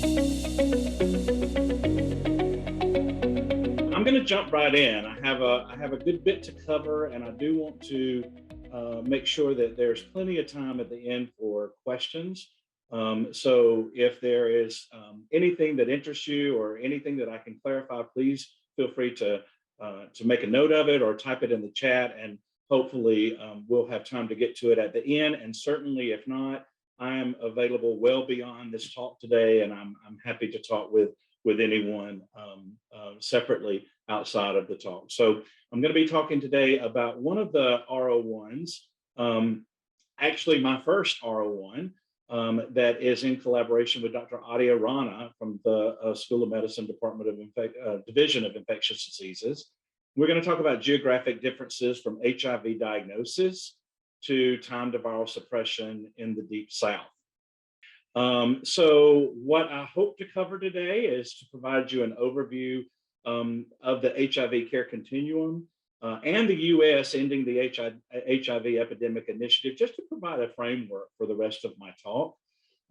I'm going to jump right in. I have a good bit to cover, and I do want to make sure that there's plenty of time at the end for questions. So if there is anything that interests you or anything that I can clarify, please feel free to make a note of it or type it in the chat, and hopefully we'll have time to get to it at the end. And certainly, if not, I am available well beyond this talk today, and I'm happy to talk with anyone separately outside of the talk. So I'm going to be talking today about one of the R01s, actually my first R01, that is in collaboration with Dr. Adia Rana from the School of Medicine Division of Infectious Diseases. We're going to talk about geographic differences from HIV diagnosis to time to viral suppression in the Deep South. So what I hope to cover today is to provide you an overview of the HIV Care Continuum and the U.S. ending the HIV epidemic initiative, just to provide a framework for the rest of my talk.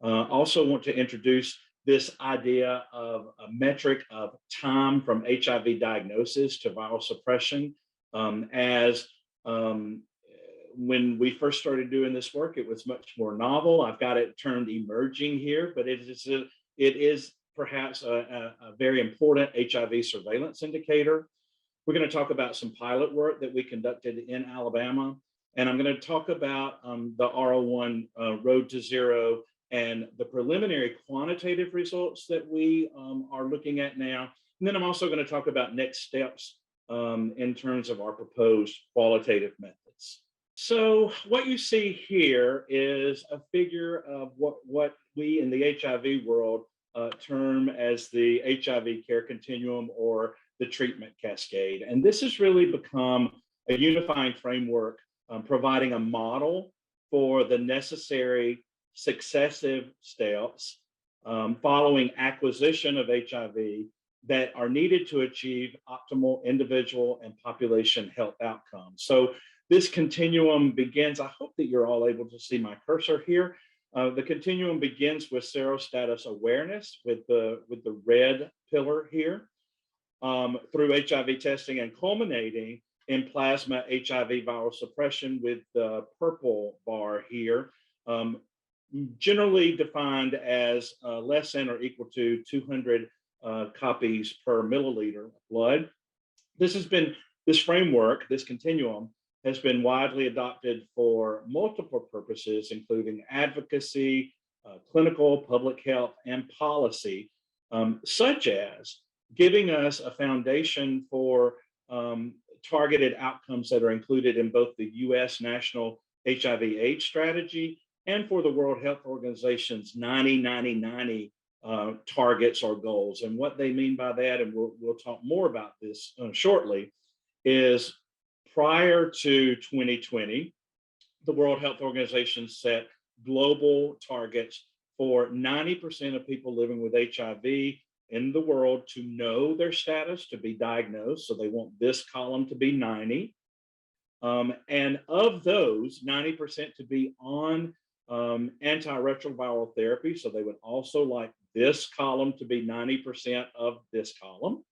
Also want to introduce this idea of a metric of time from HIV diagnosis to viral suppression. When we first started doing this work, it was much more novel. I've got it termed emerging here, but it is perhaps a very important HIV surveillance indicator. We're going to talk about some pilot work that we conducted in Alabama, and I'm going to talk about the R01 Road to Zero and the preliminary quantitative results that we are looking at now. And then I'm also going to talk about next steps in terms of our proposed qualitative methods. So what you see here is a figure of what we in the HIV world term as the HIV care continuum, or the treatment cascade. And this has really become a unifying framework, providing a model for the necessary successive steps following acquisition of HIV that are needed to achieve optimal individual and population health outcomes. So this continuum begins, I hope that you're all able to see my cursor here. The continuum begins with serostatus awareness with the red pillar here, through HIV testing, and culminating in plasma HIV viral suppression with the purple bar here, generally defined as less than or equal to 200 copies per milliliter of blood. This framework, this continuum, has been widely adopted for multiple purposes, including advocacy, clinical, public health, and policy, such as giving us a foundation for targeted outcomes that are included in both the U.S. National HIV/AIDS Strategy and for the World Health Organization's 90-90-90 targets or goals. And what they mean by that, and we'll talk more about this shortly, is prior to 2020, the World Health Organization set global targets for 90% of people living with HIV in the world to know their status, to be diagnosed. So they want this column to be 90. And of those, 90% to be on antiretroviral therapy. So they would also like this column to be 90% of this column.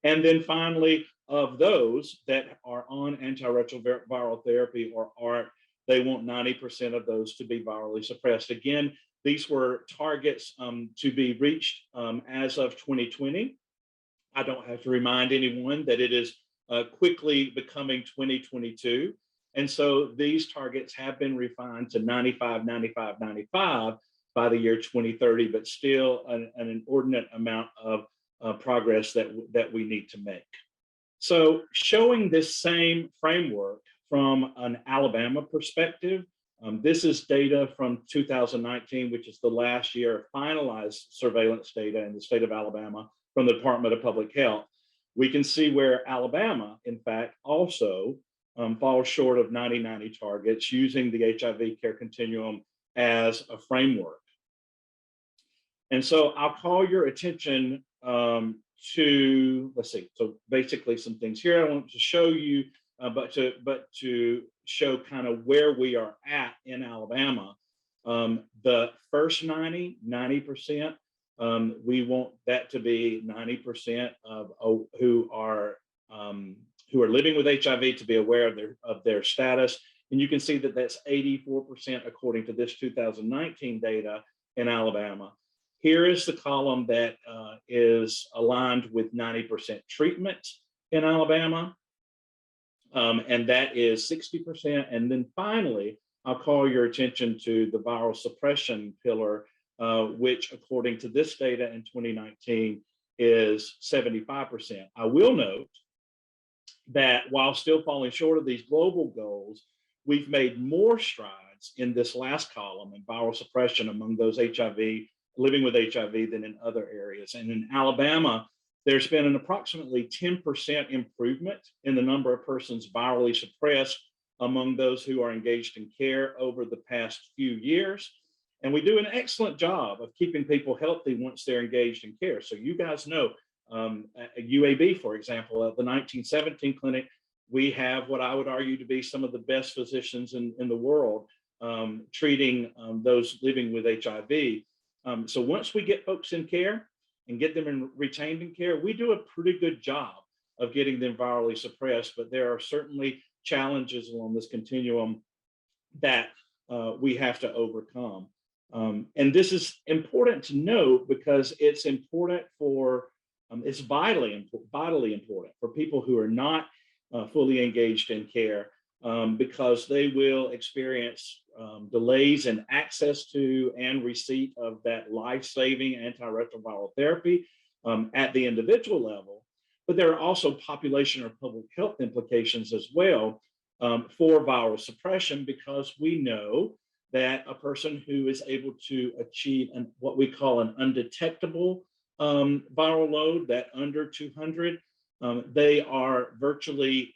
And then finally, of those that are on antiretroviral therapy or ART, they want 90% of those to be virally suppressed. Again, these were targets to be reached as of 2020. I don't have to remind anyone that it is quickly becoming 2022. And so these targets have been refined to 95, 95, 95 by the year 2030, but still an inordinate amount of progress that we need to make. So showing this same framework from an Alabama perspective, this is data from 2019, which is the last year of finalized surveillance data in the state of Alabama from the Department of Public Health. We can see where Alabama, in fact, also falls short of 90-90 targets, using the HIV care continuum as a framework. And so I'll call your attention to, let's see, so basically some things here I want to show you, but to show kind of where we are at in Alabama. The first 90%, We want that to be 90% of who are living with HIV to be aware of their status. And you can see that that's 84% according to this 2019 data in Alabama. Here is the column that is aligned with 90% treatment in Alabama. And that is 60%. And then finally, I'll call your attention to the viral suppression pillar, which according to this data in 2019 is 75%. I will note that while still falling short of these global goals, we've made more strides in this last column in viral suppression among those living with HIV than in other areas. And in Alabama, there's been an approximately 10% improvement in the number of persons virally suppressed among those who are engaged in care over the past few years. And we do an excellent job of keeping people healthy once they're engaged in care. So you guys know, at UAB, for example, at the 1917 clinic, we have what I would argue to be some of the best physicians in the world treating those living with HIV. So once we get folks in care and get them retained in care, we do a pretty good job of getting them virally suppressed, but there are certainly challenges along this continuum that we have to overcome. And this is important to note because it's important for, it's vitally important for people who are not fully engaged in care because they will experience delays in access to and receipt of that life-saving antiretroviral therapy at the individual level. But there are also population or public health implications as well for viral suppression, because we know that a person who is able to achieve what we call an undetectable viral load, that under 200, they are virtually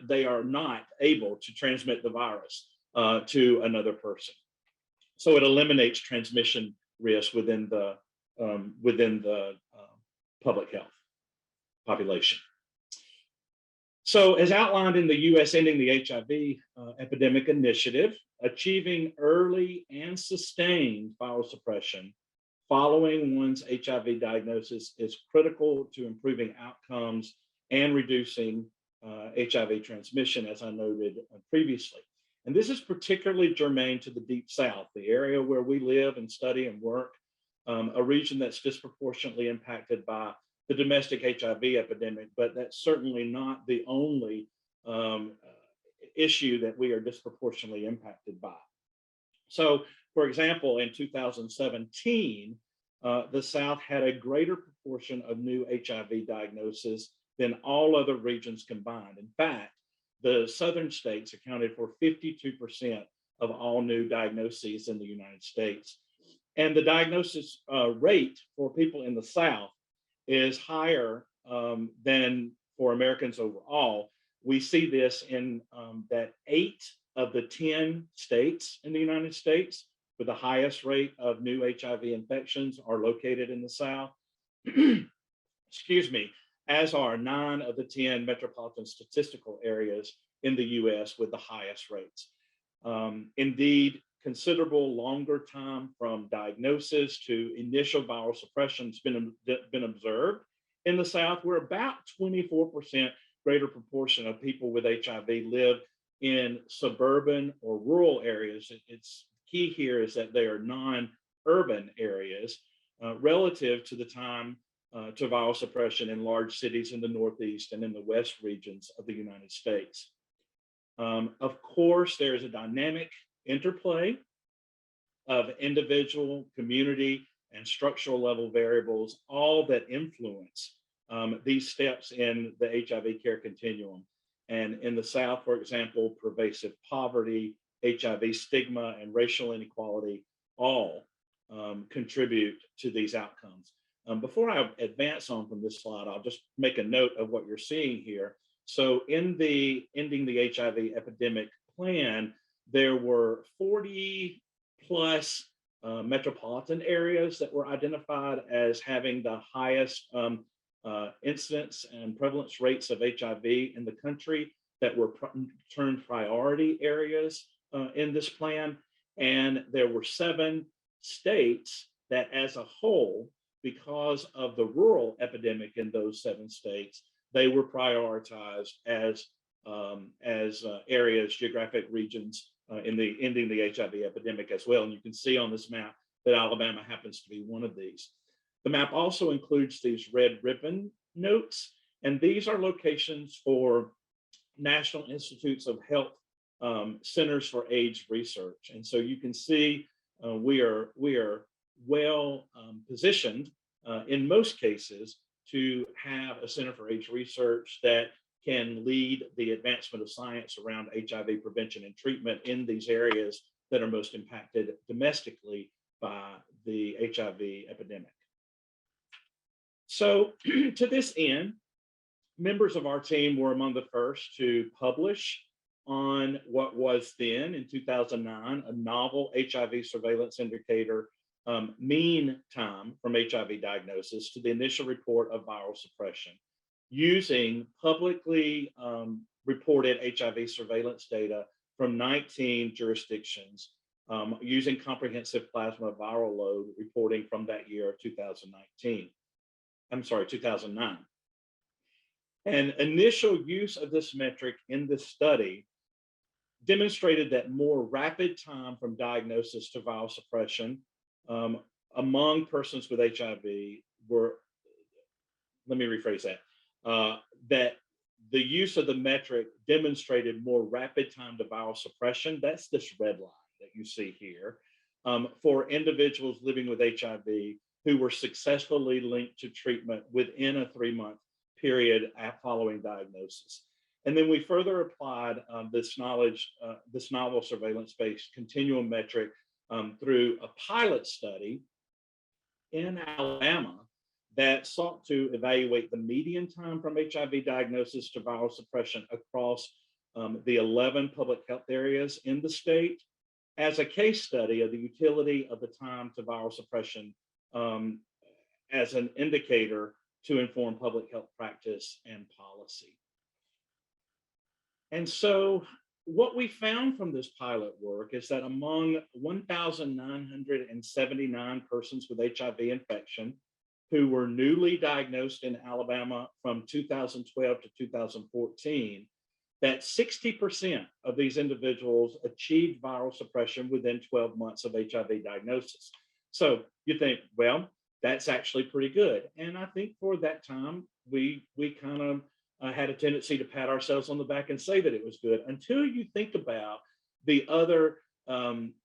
they are not able to transmit the virus to another person. So it eliminates transmission risk within the public health population. So as outlined in the US Ending the HIV Epidemic Initiative, achieving early and sustained viral suppression following one's HIV diagnosis is critical to improving outcomes and reducing HIV transmission, as I noted previously. And this is particularly germane to the Deep South, the area where we live and study and work, a region that's disproportionately impacted by the domestic HIV epidemic, but that's certainly not the only issue that we are disproportionately impacted by. So, for example, in 2017, the South had a greater proportion of new HIV diagnoses than all other regions combined. In fact, the Southern states accounted for 52% of all new diagnoses in the United States. And the diagnosis rate for people in the South is higher than for Americans overall. We see this in that 8 of the 10 states in the United States with the highest rate of new HIV infections are located in the South. Excuse me, as are 9 of the 10 metropolitan statistical areas in the US with the highest rates. Indeed, considerable longer time from diagnosis to initial viral suppression has been observed in the South, where about 24% greater proportion of people with HIV live in suburban or rural areas. It's key here is that they are non-urban areas relative to the time to viral suppression in large cities in the Northeast and in the West regions of the United States. Of course, there's a dynamic interplay of individual, community, and structural level variables, all that influence these steps in the HIV care continuum. And in the South, for example, pervasive poverty, HIV stigma, and racial inequality all contribute to these outcomes. Before I advance on from this slide, I'll just make a note of what you're seeing here. So in the Ending the HIV Epidemic plan, there were 40 plus metropolitan areas that were identified as having the highest incidence and prevalence rates of HIV in the country that were termed priority areas in this plan. And there were 7 states that as a whole, because of the rural epidemic in those 7 states, they were prioritized as areas, geographic regions in the ending the HIV epidemic as well. And you can see on this map that Alabama happens to be one of these. The map also includes these red ribbon notes, and these are locations for National Institutes of Health Centers for AIDS Research. And so you can see we are well positioned in most cases to have a Center for AIDS Research that can lead the advancement of science around HIV prevention and treatment in these areas that are most impacted domestically by the HIV epidemic. So to this end, members of our team were among the first to publish on what was then, in 2009, a novel HIV surveillance indicator, mean time from HIV diagnosis to the initial report of viral suppression, using publicly reported HIV surveillance data from 19 jurisdictions, using comprehensive plasma viral load reporting from that year of 2009. And initial use of this metric in this study demonstrated that more rapid time from diagnosis to viral suppression among persons with HIV were, let me rephrase that, that the use of the metric demonstrated more rapid time to viral suppression. That's this red line that you see here, for individuals living with HIV who were successfully linked to treatment within a 3-month period following diagnosis. And then we further applied this novel surveillance-based continuum metric through a pilot study in Alabama that sought to evaluate the median time from HIV diagnosis to viral suppression across the 11 public health areas in the state as a case study of the utility of the time to viral suppression as an indicator to inform public health practice and policy. And so what we found from this pilot work is that among 1,979 persons with HIV infection who were newly diagnosed in Alabama from 2012 to 2014, that 60% of these individuals achieved viral suppression within 12 months of HIV diagnosis. So you think, well, that's actually pretty good. And I think for that time, we kind of had a tendency to pat ourselves on the back and say that it was good, until you think about the other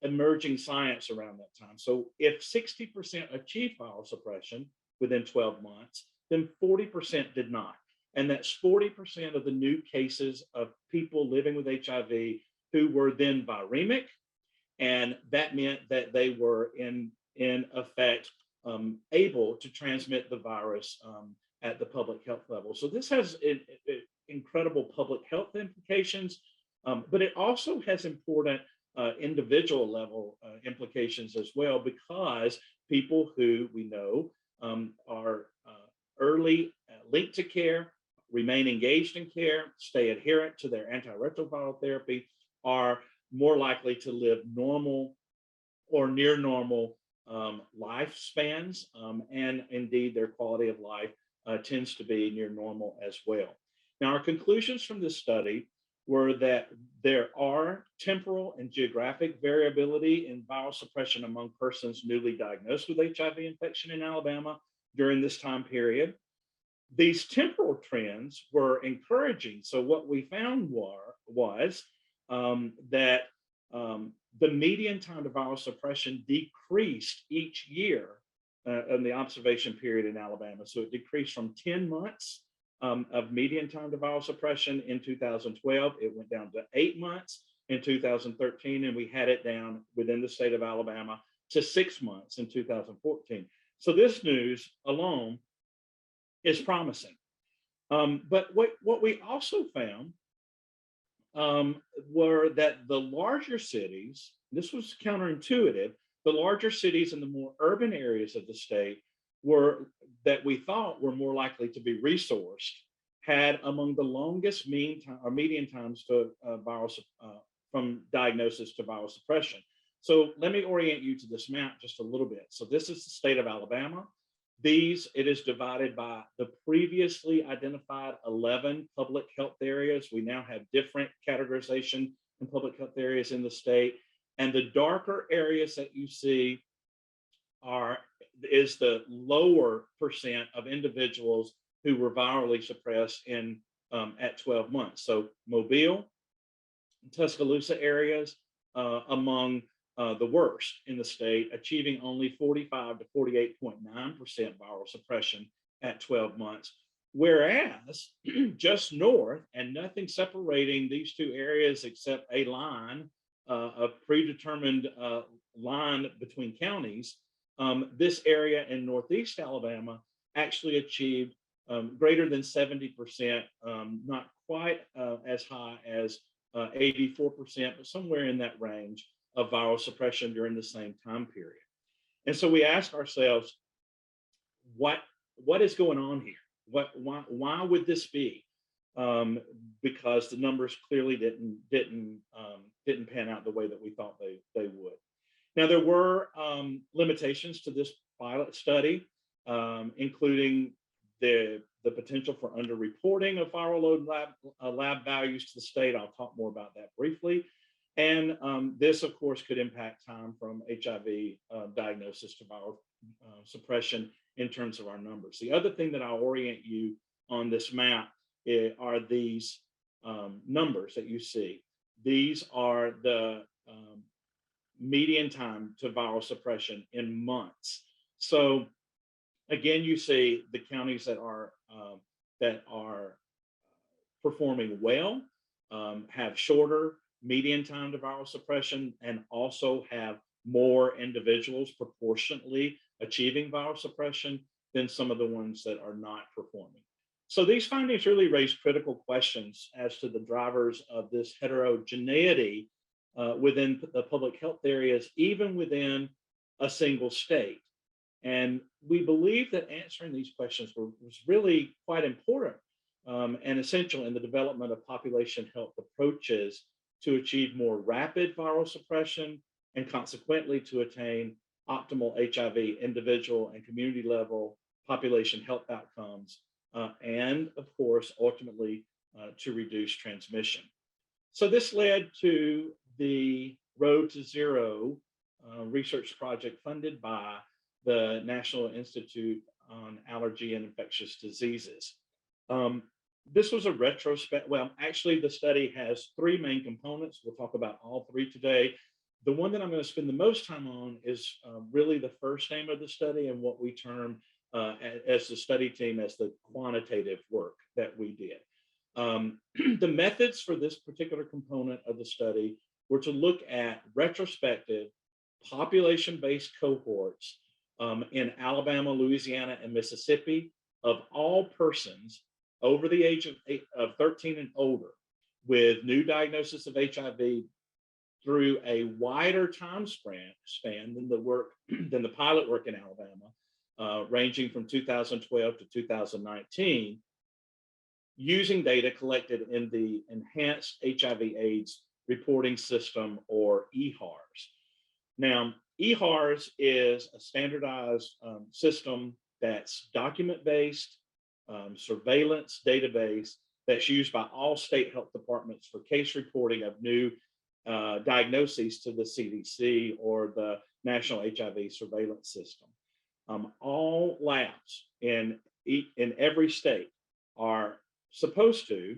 emerging science around that time. So if 60% achieved viral suppression within 12 months, then 40% did not. And that's 40% of the new cases of people living with HIV who were then viremic. And that meant that they were in effect able to transmit the virus at the public health level. So this has incredible public health implications, but it also has important individual level implications as well, because people who we know are early linked to care, remain engaged in care, stay adherent to their antiretroviral therapy, are more likely to live normal or near normal lifespans, and indeed their quality of life tends to be near normal as well. Now, our conclusions from this study were that there are temporal and geographic variability in viral suppression among persons newly diagnosed with HIV infection in Alabama during this time period. These temporal trends were encouraging. So what we found was that the median time to viral suppression decreased each year in the observation period in Alabama. So it decreased from 10 months of median time to viral suppression in 2012. It went down to 8 months in 2013, and we had it down within the state of Alabama to 6 months in 2014. So this news alone is promising. But what we also found were that the larger cities, this was counterintuitive, the larger cities in the more urban areas of the state that we thought were more likely to be resourced, had among the longest mean time or median times to from diagnosis to viral suppression. So let me orient you to this map just a little bit. So this is the state of Alabama. It is divided by the previously identified 11 public health areas. We now have different categorization in public health areas in the state. And the darker areas that you see is the lower percent of individuals who were virally suppressed at 12 months. So Mobile, Tuscaloosa areas among the worst in the state, achieving only 45 to 48.9% viral suppression at 12 months. Whereas just north, and nothing separating these two areas except a line, a predetermined line between counties, this area in Northeast Alabama actually achieved greater than 70%, not quite as high as 84%, but somewhere in that range of viral suppression during the same time period. And so we ask ourselves, what is going on here? Why would this be? Because the numbers clearly didn't pan out the way that we thought they would. Now, there were limitations to this pilot study, including the potential for underreporting of viral load lab values to the state. I'll talk more about that briefly. And this, of course, could impact time from HIV diagnosis to viral suppression in terms of our numbers. The other thing that I'll orient you on this map are these numbers that you see. These are the median time to viral suppression in months. So again, you see the counties that are performing well have shorter median time to viral suppression and also have more individuals proportionately achieving viral suppression than some of the ones that are not performing. So these findings really raise critical questions as to the drivers of this heterogeneity within the public health areas, even within a single state. And we believe that answering these questions was really quite important and essential in the development of population health approaches to achieve more rapid viral suppression and consequently to attain optimal HIV individual and community level population health outcomes, and of course, ultimately to reduce transmission. So this led to the Road to Zero research project funded by the National Institute on Allergy and Infectious Diseases. This was a retrospect. Well, actually, the study has three main components. We'll talk about all three today. The one that I'm going to spend the most time on is really the first name of the study and what we term as the study team as the quantitative work that we did. The methods for this particular component of the study were to look at retrospective population-based cohorts in Alabama, Louisiana, and Mississippi of all persons over the age of 13 and older with new diagnosis of HIV through a wider time span than the pilot work in Alabama, ranging from 2012 to 2019, using data collected in the Enhanced HIV/AIDS Reporting System, or EHARS. Now, EHARS is a standardized system that's document-based, surveillance database that's used by all state health departments for case reporting of new diagnoses to the CDC or the National HIV Surveillance System. All labs in every state are supposed to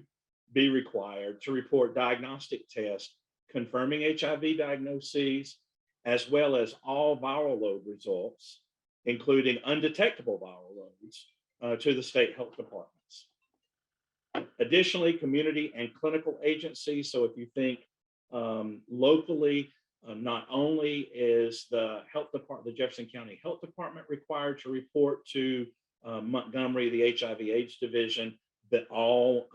be required to report diagnostic tests confirming HIV diagnoses, as well as all viral load results, including undetectable viral loads, to the state health departments. Additionally, community and clinical agencies. So if you think locally, not only is the health department, the Jefferson County Health Department required to report to Montgomery, the HIV/AIDS division, that all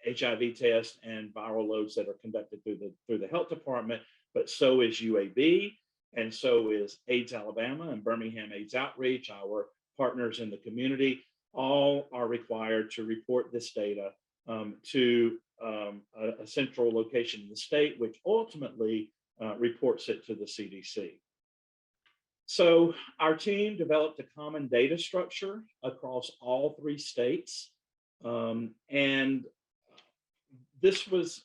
HIV tests and viral loads that are conducted through the health department, but so is UAB, and so is AIDS Alabama and Birmingham AIDS Outreach, our partners in the community. All are required to report this data to a central location in the state, which ultimately reports it to the CDC. So our team developed a common data structure across all 3 states. And this was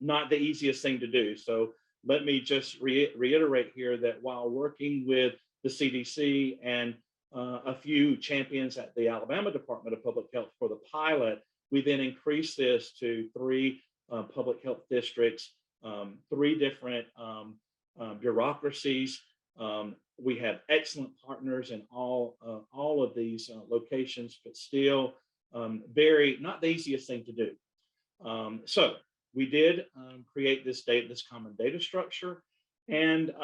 not the easiest thing to do. So let me just reiterate here that while working with the CDC and a few champions at the Alabama Department of Public Health for the pilot, we then increased this to 3 public health districts, 3 different bureaucracies. We have excellent partners in all of these locations, but still not the easiest thing to do. So we did create this common data structure, and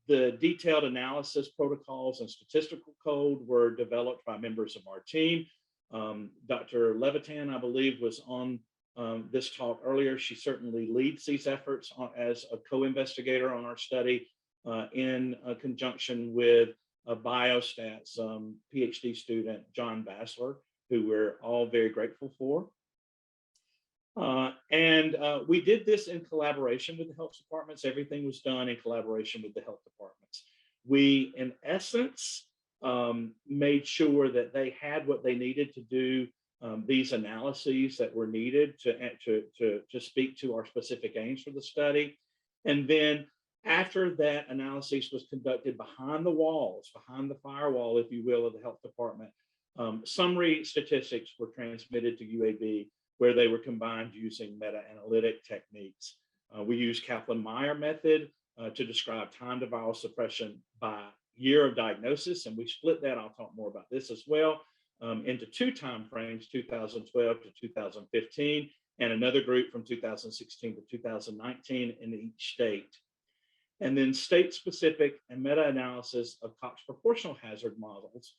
the detailed analysis protocols and statistical code were developed by members of our team. Dr. Levitan, I believe, was on this talk earlier. She certainly leads these efforts as a co-investigator on our study in conjunction with a biostats PhD student, John Bassler, who we're all very grateful for. We did this in collaboration with the health departments. Everything was done in collaboration with the health departments. We, in essence, made sure that they had what they needed to do these analyses that were needed to speak to our specific aims for the study. And then after that analysis was conducted behind the walls, behind the firewall, if you will, of the health department, summary statistics were transmitted to UAB, where they were combined using meta-analytic techniques. We used Kaplan-Meier method to describe time to viral suppression by year of diagnosis, and we split that, I'll talk more about this as well, into 2 time frames, 2012 to 2015, and another group from 2016 to 2019 in each state. And then state-specific and meta-analysis of Cox proportional hazard models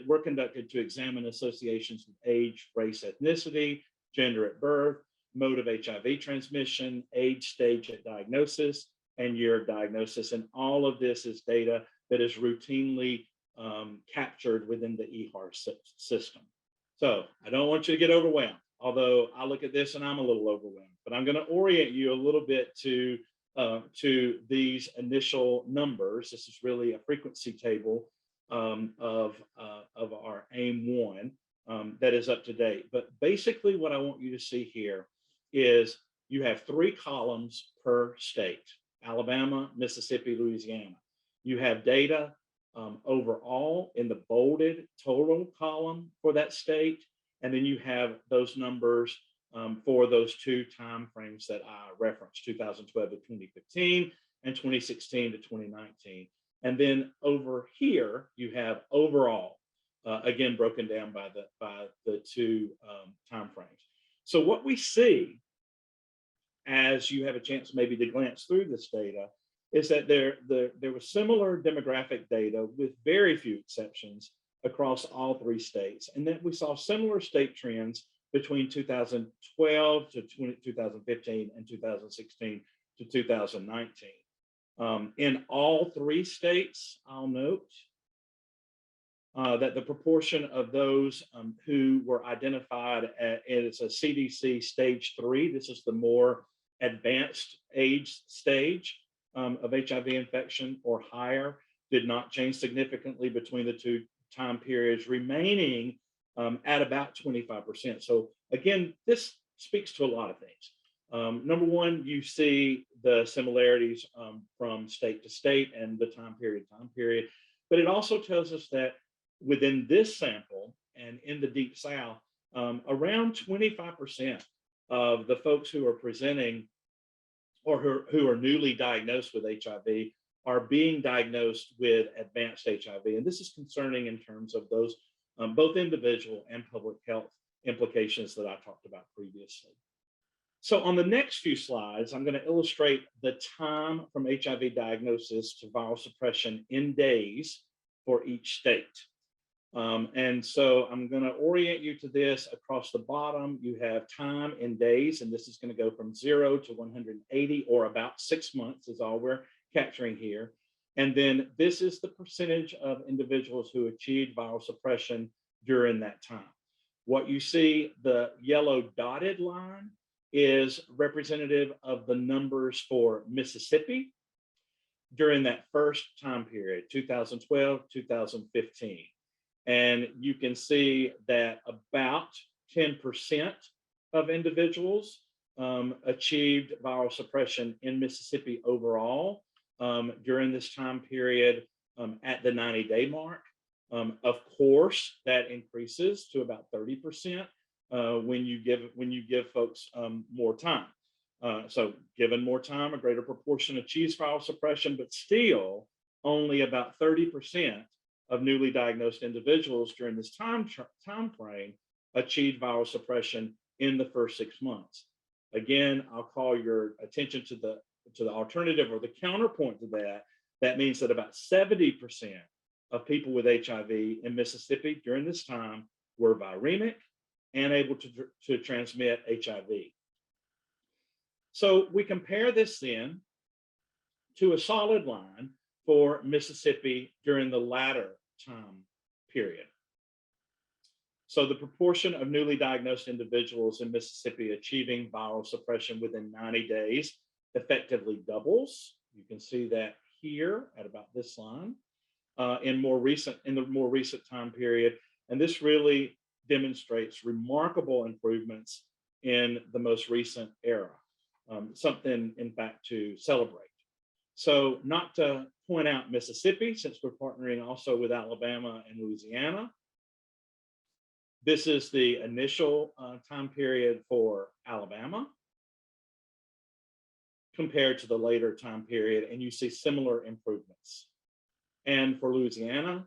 were conducted to examine associations with age, race, ethnicity, gender at birth, mode of HIV transmission, age stage at diagnosis, and year of diagnosis. And all of this is data that is routinely captured within the EHAR system. So I don't want you to get overwhelmed, although I look at this and I'm a little overwhelmed, but I'm going to orient you a little bit to these initial numbers. This is really a frequency table of our AIM-1 that is up to date. But basically what I want you to see here is you have 3 columns per state: Alabama, Mississippi, Louisiana. You have data overall in the bolded total column for that state, and then you have those numbers for those 2 time frames that I referenced, 2012 to 2015 and 2016 to 2019. And then over here, you have overall, again, broken down by the 2 time frames. So what we see, as you have a chance maybe to glance through this data, is that there was similar demographic data with very few exceptions across all 3 states. And then we saw similar state trends between 2012 to 2015 and 2016 to 2019. In all 3 states, I'll note that the proportion of those who were identified as a CDC stage 3, this is the more advanced age stage of HIV infection or higher, did not change significantly between the 2 time periods, remaining at about 25%. So again, this speaks to a lot of things. Number one, you see the similarities from state to state and the time period, but it also tells us that within this sample and in the Deep South, around 25% of the folks who are presenting or who are newly diagnosed with HIV are being diagnosed with advanced HIV. And this is concerning in terms of those both individual and public health implications that I talked about previously. So on the next few slides, I'm going to illustrate the time from HIV diagnosis to viral suppression in days for each state. And so I'm going to orient you to this. Across the bottom, you have time in days, and this is going to go from 0 to 180, or about 6 months is all we're capturing here. And then this is the percentage of individuals who achieved viral suppression during that time. What you see, the yellow dotted line, is representative of the numbers for Mississippi during that first time period, 2012, 2015. And you can see that about 10% of individuals achieved viral suppression in Mississippi overall during this time period at the 90-day mark. Of course, that increases to about 30% when you give folks more time. So given more time, a greater proportion achieves viral suppression, but still only about 30% of newly diagnosed individuals during this time frame achieved viral suppression in the first 6 months. Again, I'll call your attention to the alternative or the counterpoint to that. That means that about 70% of people with HIV in Mississippi during this time were viremic and able to transmit HIV. So we compare this then to a solid line for Mississippi during the latter time period. So the proportion of newly diagnosed individuals in Mississippi achieving viral suppression within 90 days effectively doubles. You can see that here at about this line in the more recent time period. And this really demonstrates remarkable improvements in the most recent era. Something, in fact, to celebrate. So not to point out Mississippi, since we're partnering also with Alabama and Louisiana. This is the initial time period for Alabama compared to the later time period, and you see similar improvements. And for Louisiana,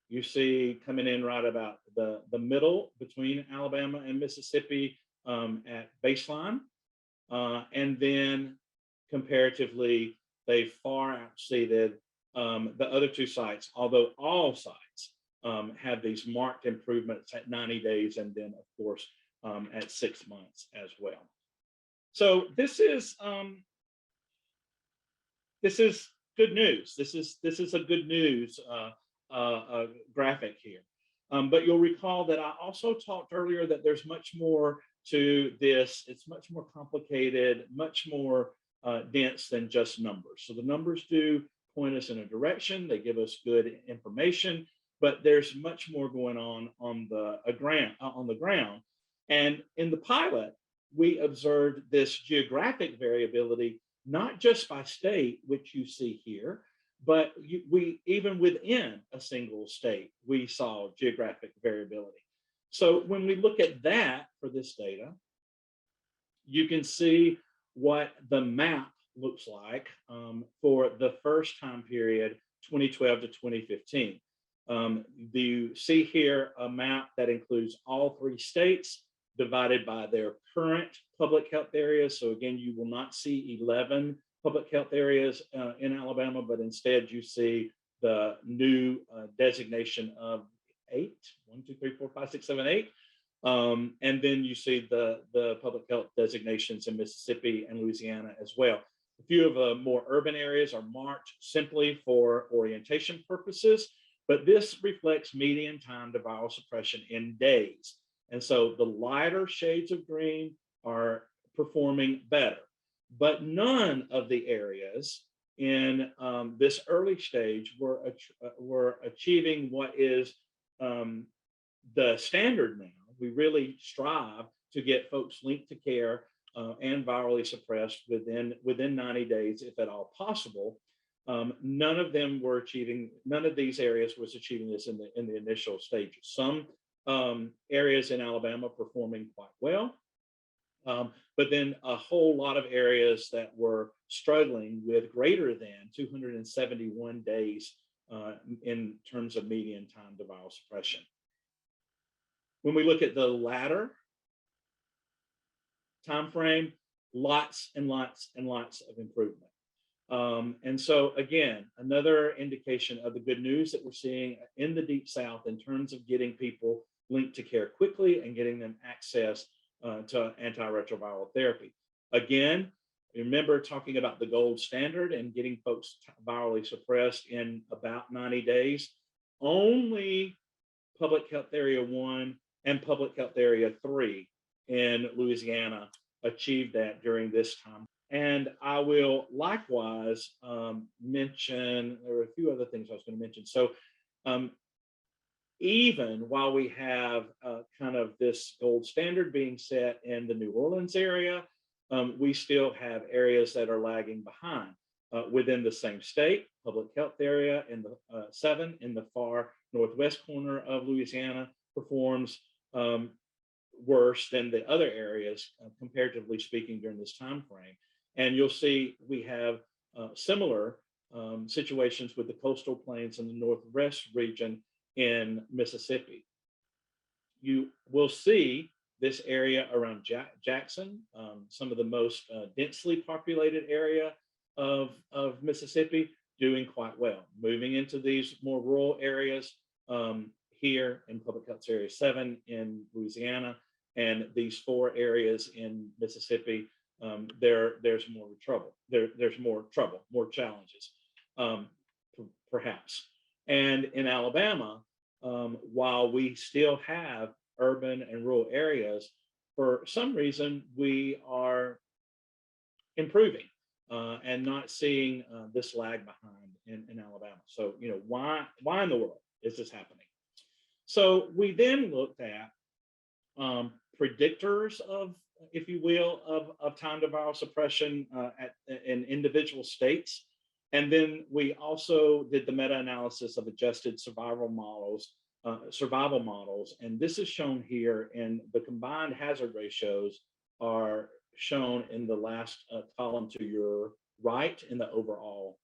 you see coming in right about the middle between Alabama and Mississippi at baseline. And then comparatively, they far exceeded the other two sites, although all sites have these marked improvements at 90 days and then, of course, at 6 months as well. So this is good news. This is a good news graphic here. But you'll recall that I also talked earlier that there's much more to this. It's much more complicated, much more dense than just numbers. So the numbers do point us in a direction. They give us good information, but there's much more going on the ground. And in the pilot, we observed this geographic variability, not just by state, which you see here, but we even within a single state, we saw geographic variability. So when we look at that for this data, you can see what the map looks like for the first time period, 2012 to 2015. You see here a map that includes all 3 states divided by their current public health areas. So again, you will not see 11 public health areas in Alabama, but instead you see the new designation of 8, 1, 2, 3, 4, 5, 6, 7, 8. And then you see the public health designations in Mississippi and Louisiana as well. A few of the more urban areas are marked simply for orientation purposes, but this reflects median time to viral suppression in days. And so the lighter shades of green are performing better, but none of the areas in this early stage were achieving what is the standard now. We really strive to get folks linked to care and virally suppressed within 90 days, if at all possible. None of these areas was achieving this in the initial stages. Some areas in Alabama performing quite well, but then a whole lot of areas that were struggling with greater than 271 days in terms of median time to viral suppression. When we look at the latter time frame, lots and lots and lots of improvement. And so again, another indication of the good news that we're seeing in the Deep South in terms of getting people linked to care quickly and getting them access to antiretroviral therapy. Again, remember talking about the gold standard and getting folks virally suppressed in about 90 days. Only Public Health Area 1 and Public Health Area 3 in Louisiana achieved that during this time. And I will likewise mention, there were a few other things I was going to mention. So um, even while we have kind of this gold standard being set in the New Orleans area, we still have areas that are lagging behind. Within the same state, public health area in the 7 in the far northwest corner of Louisiana performs worse than the other areas, comparatively speaking, during this time frame. And you'll see we have similar situations with the coastal plains in the northwest region in Mississippi. You will see this area around Jackson, some of the most densely populated area of Mississippi, doing quite well. Moving into these more rural areas here in Public Health Area 7 in Louisiana, and these 4 areas in Mississippi, there's more trouble. There's more trouble, more challenges, perhaps. And in Alabama, while we still have urban and rural areas, for some reason we are improving and not seeing this lag behind in Alabama. So, why in the world is this happening? So we then looked at predictors of, if you will, of time to viral suppression in individual states. And then we also did the meta-analysis of adjusted survival models, and this is shown here, and the combined hazard ratios are shown in the last column to your right in the overall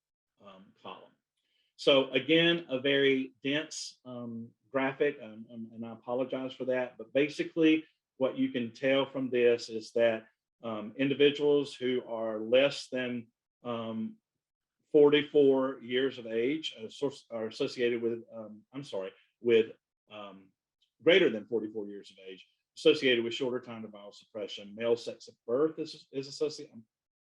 column. So again, a very dense graphic, and I apologize for that, but basically what you can tell from this is that individuals who are less than 44 years of age are associated with, with greater than 44 years of age, associated with shorter time to viral suppression. Male sex at birth is associated.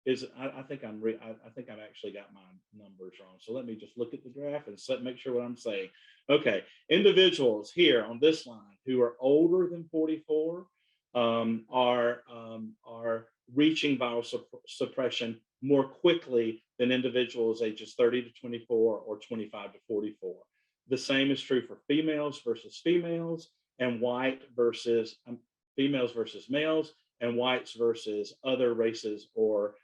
I think I've actually got my numbers wrong. So let me just look at the graph and make sure what I'm saying. Okay, individuals here on this line who are older than 44 are reaching viral suppression more quickly than individuals ages 30 to 24 or 25 to 44. The same is true for females versus females, and white versus females versus males, and whites versus other races or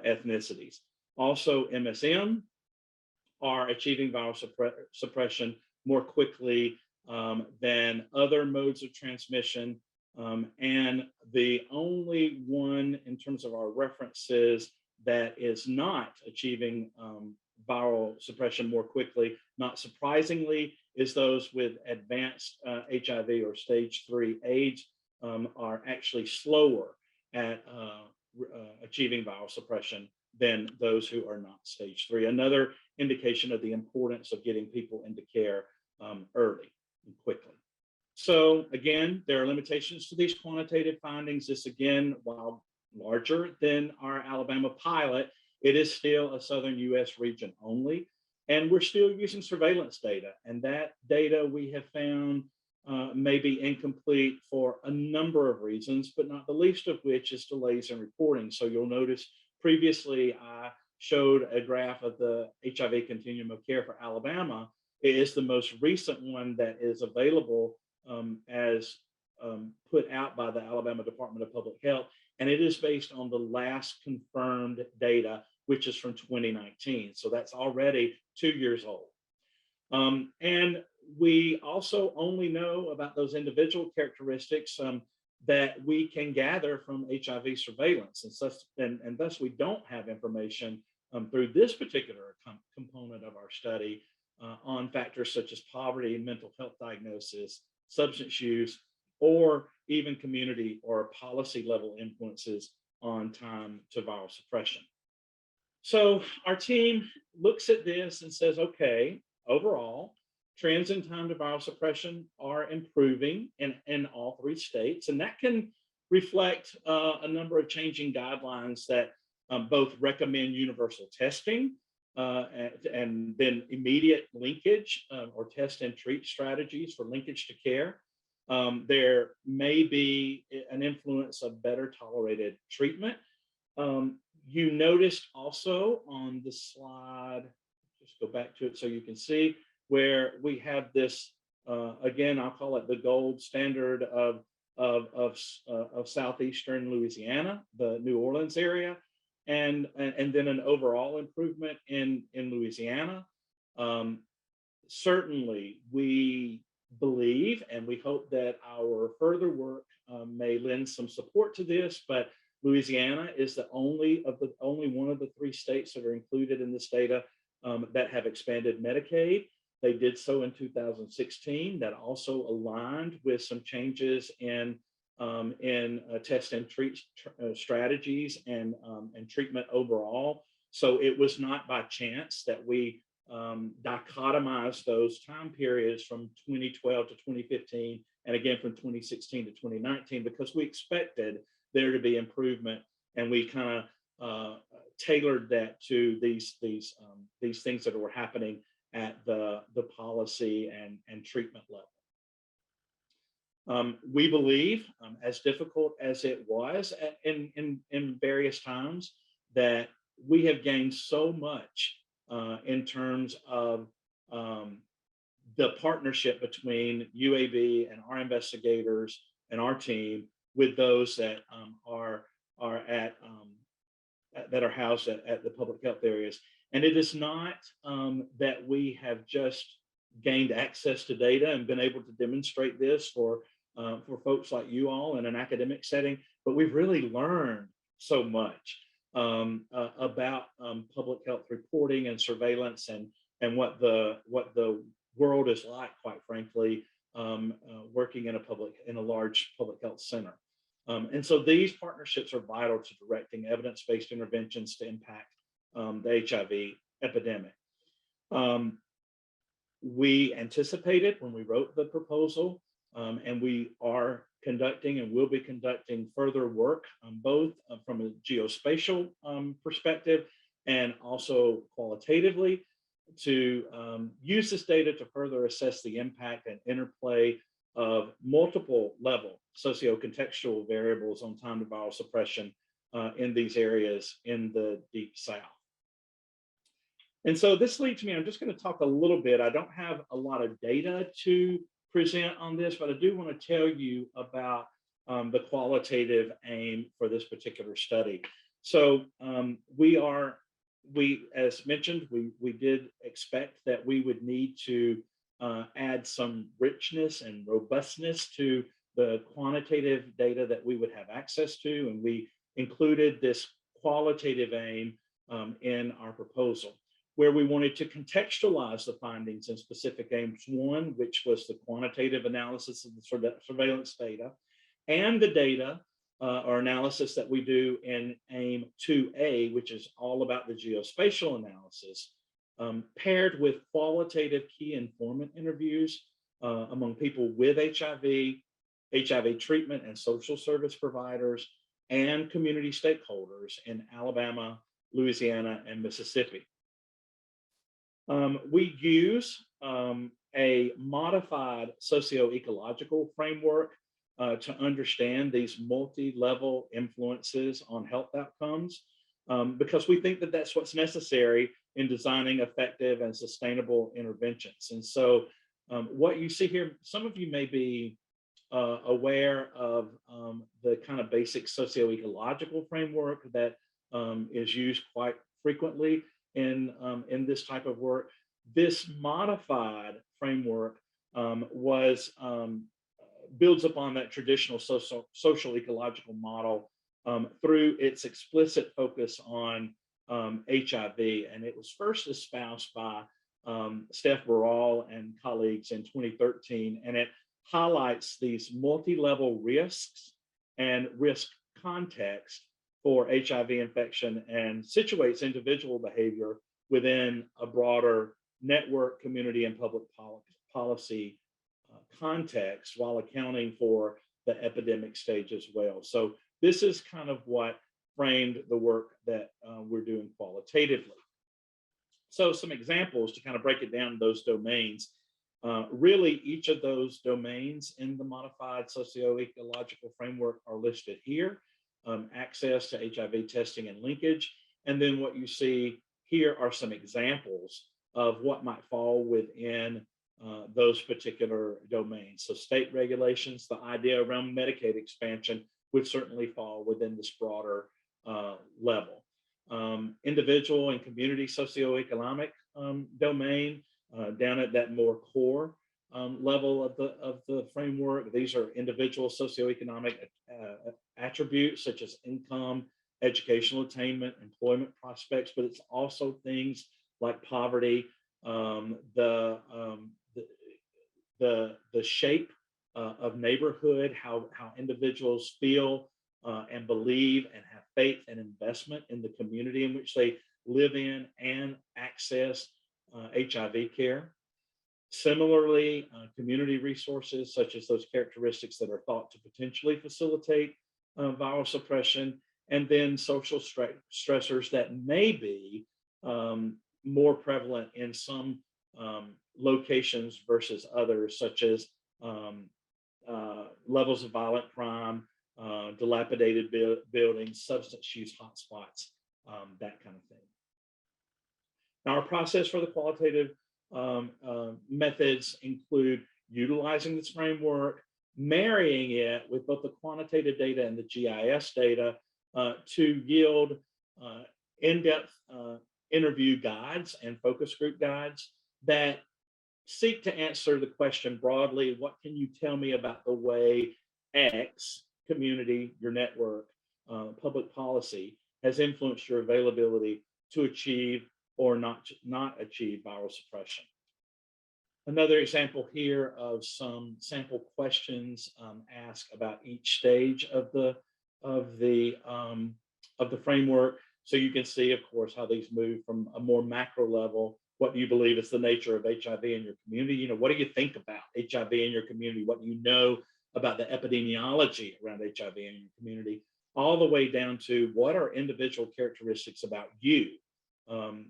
ethnicities. Also, MSM are achieving viral suppression more quickly than other modes of transmission. And the only one in terms of our references that is not achieving viral suppression more quickly, not surprisingly, is those with advanced HIV or stage 3 AIDS are actually slower at achieving viral suppression than those who are not stage 3. Another indication of the importance of getting people into care early and quickly. So again, there are limitations to these quantitative findings. This again, while larger than our Alabama pilot, it is still a southern US region only. And we're still using surveillance data. And that data we have found may be incomplete for a number of reasons, but not the least of which is delays in reporting. So you'll notice previously I showed a graph of the HIV continuum of care for Alabama. It is the most recent one that is available as put out by the Alabama Department of Public Health. And it is based on the last confirmed data, which is from 2019. So that's already 2 years old. And we also only know about those individual characteristics that we can gather from HIV surveillance. And thus we don't have information through this particular component of our study on factors such as poverty, mental health diagnosis, substance use, or even community or policy level influences on time to viral suppression. So our team looks at this and says, okay, overall, trends in time to viral suppression are improving in all 3 states. And that can reflect a number of changing guidelines that both recommend universal testing and then immediate linkage or test and treat strategies for linkage to care. There may be an influence of better tolerated treatment. You noticed also on the slide, just go back to it so you can see, where we have this, again, I'll call it the gold standard of southeastern Louisiana, the New Orleans area, and then an overall improvement in Louisiana. Certainly, we believe and we hope that our further work may lend some support to this, but Louisiana is the only one of the 3 states that are included in this data that have expanded Medicaid. They did so in 2016. That also aligned with some changes in test and treat strategies and treatment overall. So it was not by chance that we dichotomized those time periods from 2012 to 2015, and again from 2016 to 2019, because we expected there to be improvement, and we kind of tailored that to these things that were happening at the policy and treatment level. We believe, as difficult as it was in various times, that we have gained so much in terms of the partnership between UAB and our investigators and our team with those that are housed at the public health areas. And it is not that we have just gained access to data and been able to demonstrate this for folks like you all in an academic setting, but we've really learned so much about public health reporting and surveillance and what the world is like, quite frankly, working in a large public health center. And so these partnerships are vital to directing evidence-based interventions to impact the HIV epidemic. We anticipated when we wrote the proposal, and we are conducting and will be conducting further work, both from a geospatial perspective and also qualitatively, to use this data to further assess the impact and interplay of multiple level socio-contextual variables on time to viral suppression in these areas in the Deep South. And so this leads me, I'm just going to talk a little bit. I don't have a lot of data to present on this, but I do want to tell you about the qualitative aim for this particular study. So we, as mentioned, we did expect that we would need to add some richness and robustness to the quantitative data that we would have access to, and we included this qualitative aim in our proposal, where we wanted to contextualize the findings in specific aims 1, which was the quantitative analysis of the surveillance data, and the data or analysis that we do in aim 2A, which is all about the geospatial analysis, paired with qualitative key informant interviews among people with HIV, HIV treatment and social service providers, and community stakeholders in Alabama, Louisiana, and Mississippi. We use a modified socio-ecological framework to understand these multi-level influences on health outcomes, because we think that that's what's necessary in designing effective and sustainable interventions. And so what you see here, some of you may be aware of the kind of basic socio-ecological framework that is used quite frequently in this type of work. This modified framework builds upon that traditional social ecological model through its explicit focus on HIV. And it was first espoused by Steph Barral and colleagues in 2013, and it highlights these multi-level risks and risk context for HIV infection and situates individual behavior within a broader network, community, and public policy context, while accounting for the epidemic stage as well. So this is kind of what framed the work that we're doing qualitatively. So some examples to kind of break it down in those domains. Really, each of those domains in the modified socio-ecological framework are listed here. Access to HIV testing and linkage. And then what you see here are some examples of what might fall within those particular domains. So state regulations, the idea around Medicaid expansion would certainly fall within this broader level. Individual and community socioeconomic domain, down at that more core level of the framework. These are individual socioeconomic attributes such as income, educational attainment, employment prospects, but it's also things like poverty, the shape of neighborhood, how individuals feel and believe and have faith and investment in the community in which they live in and access HIV care. Similarly, community resources such as those characteristics that are thought to potentially facilitate viral suppression, and then social stressors that may be more prevalent in some locations versus others, such as levels of violent crime, dilapidated buildings, substance use hotspots, that kind of thing. Now, our process for the qualitative methods include utilizing this framework, marrying it with both the quantitative data and the GIS data to yield in-depth interview guides and focus group guides that seek to answer the question broadly: what can you tell me about the way X community, your network, public policy has influenced your availability to achieve or not achieve viral suppression? Another example here of some sample questions asked about each stage of the framework. So you can see, of course, how these move from a more macro level. What do you believe is the nature of HIV in your community? You know, what do you think about HIV in your community? What do you know about the epidemiology around HIV in your community? All the way down to what are individual characteristics about you?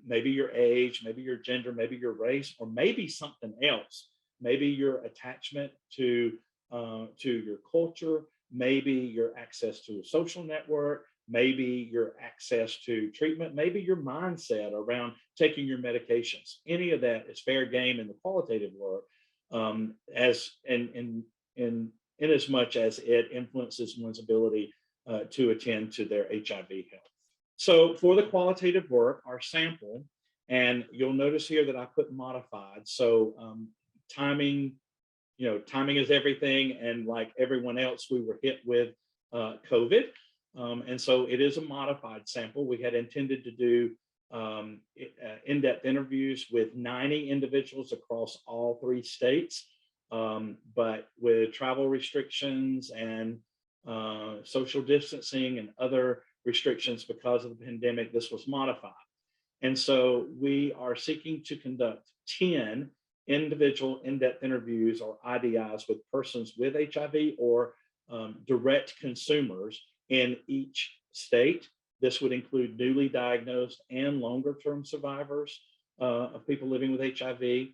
Maybe your age, maybe your gender, maybe your race, or maybe something else. Maybe your attachment to your culture, maybe your access to a social network, maybe your access to treatment, maybe your mindset around taking your medications. Any of that is fair game in the qualitative work, as in as much as it influences one's ability to attend to their HIV health. So for the qualitative work, our sample, and you'll notice here that I put modified. So timing, timing is everything. And like everyone else, we were hit with COVID. And so it is a modified sample. We had intended to do in-depth interviews with 90 individuals across all 3 states. But with travel restrictions and social distancing and other restrictions because of the pandemic, this was modified. And so we are seeking to conduct 10 individual in-depth interviews or IDIs with persons with HIV or direct consumers in each state. This would include newly diagnosed and longer-term survivors of people living with HIV.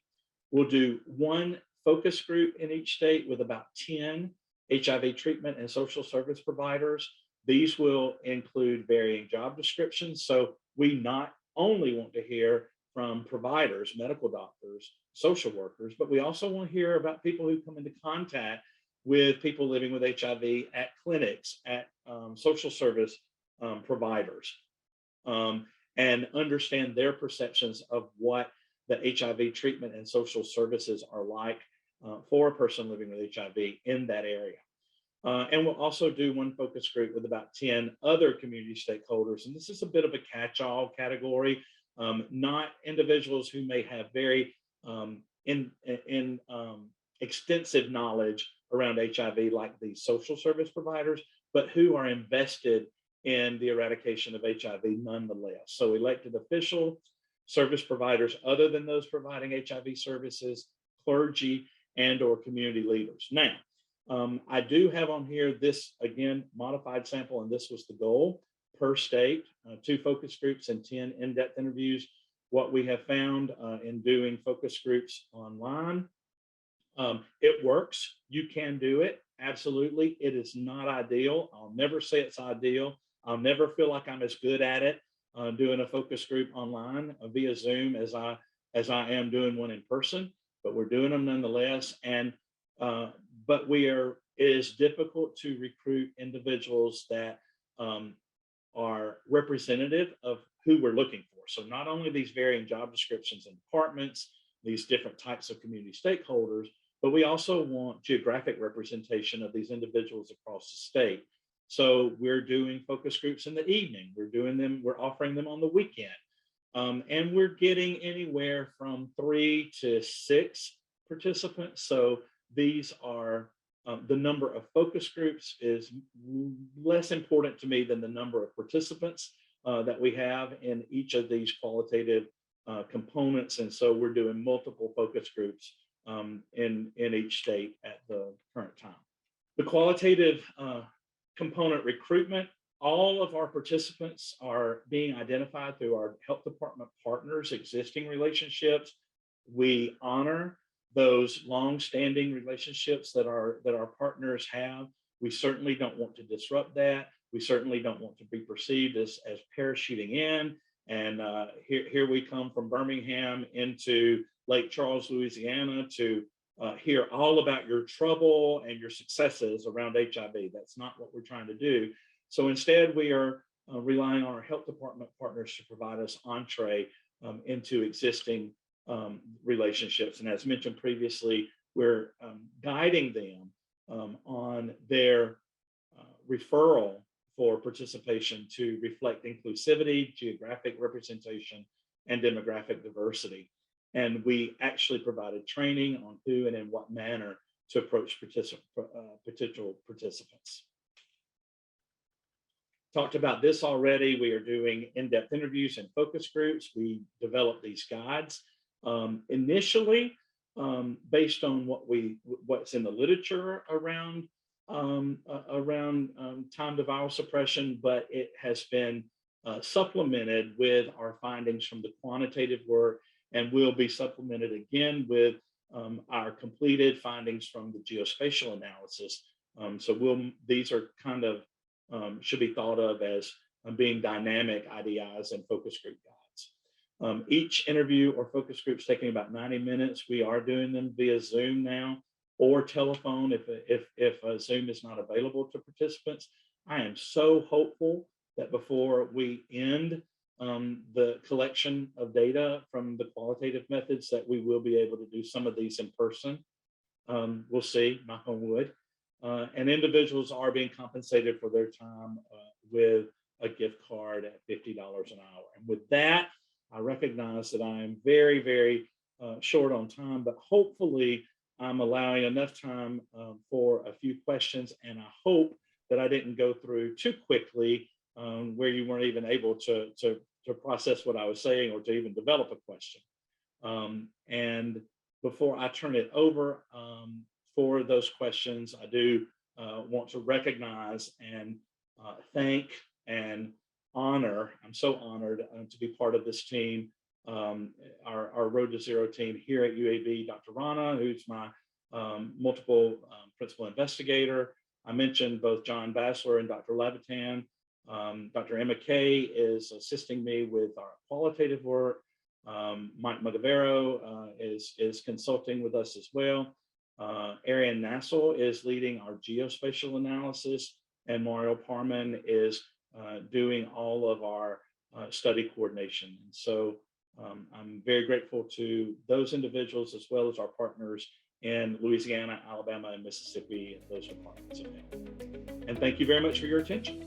We'll do 1 focus group in each state with about 10 HIV treatment and social service providers. These will include varying job descriptions. So we not only want to hear from providers, medical doctors, social workers, but we also want to hear about people who come into contact with people living with HIV at clinics, at social service providers, and understand their perceptions of what the HIV treatment and social services are like for a person living with HIV in that area. And we'll also do 1 focus group with about 10 other community stakeholders. And this is a bit of a catch-all category, not individuals who may have very extensive knowledge around HIV like these social service providers, but who are invested in the eradication of HIV nonetheless. So elected official, service providers other than those providing HIV services, clergy, and or community leaders. Now, I do have on here this, again, modified sample, and this was the goal per state, 2 focus groups and 10 in-depth interviews. What we have found in doing focus groups online It works. You can do it. Absolutely. It is not ideal. I'll never say it's ideal. I'll never feel like I'm as good at it doing a focus group online via Zoom as I am doing one in person, but we're doing them nonetheless. And but it is difficult to recruit individuals that are representative of who we're looking for. So not only these varying job descriptions and departments, these different types of community stakeholders, but we also want geographic representation of these individuals across the state. So we're doing focus groups in the evening. We're offering them on the weekend. And we're getting anywhere from 3 to 6 participants. So these are the number of focus groups is less important to me than the number of participants that we have in each of these qualitative components. And so we're doing multiple focus groups in each state at the current time. The qualitative component recruitment, all of our participants are being identified through our health department partners' existing relationships. We honor those long-standing relationships that our partners have. We certainly don't want to disrupt that. We certainly don't want to be perceived as parachuting in. And here we come from Birmingham into Lake Charles, Louisiana, to hear all about your trouble and your successes around HIV. That's not what we're trying to do. So instead, we are relying on our health department partners to provide us entree into existing relationships. And as mentioned previously, we're guiding them on their referral for participation to reflect inclusivity, geographic representation, and demographic diversity. And we actually provided training on who and in what manner to approach potential participants. Talked about this already. We are doing in-depth interviews and focus groups. We developed these guides initially based on what's in the literature around time to viral suppression, but it has been supplemented with our findings from the quantitative work, and will be supplemented again with our completed findings from the geospatial analysis. So these are kind of should be thought of as being dynamic IDIs and focus group guides. Each interview or focus group is taking about 90 minutes. We are doing them via Zoom now, or telephone if Zoom is not available to participants. I am so hopeful that before we end the collection of data from the qualitative methods, that we will be able to do some of these in person. We'll see, knock on wood. And individuals are being compensated for their time with a gift card at $50 an hour. And with that, I recognize that I am very, very short on time, but hopefully I'm allowing enough time for a few questions. And I hope that I didn't go through too quickly where you weren't even able to process what I was saying or to even develop a question. And before I turn it over for those questions, I do want to recognize and thank and honor. I'm so honored to be part of this team, our Road to Zero team here at UAB, Dr. Rana, who's my multiple principal investigator. I mentioned both John Bassler and Dr. Levitan. Dr. Emma Kay is assisting me with our qualitative work. Mike Magavero is consulting with us as well. Arian Nassel is leading our geospatial analysis, and Mario Parman is doing all of our study coordination. And so I'm very grateful to those individuals as well as our partners in Louisiana, Alabama, and Mississippi, those departments of health. And thank you very much for your attention.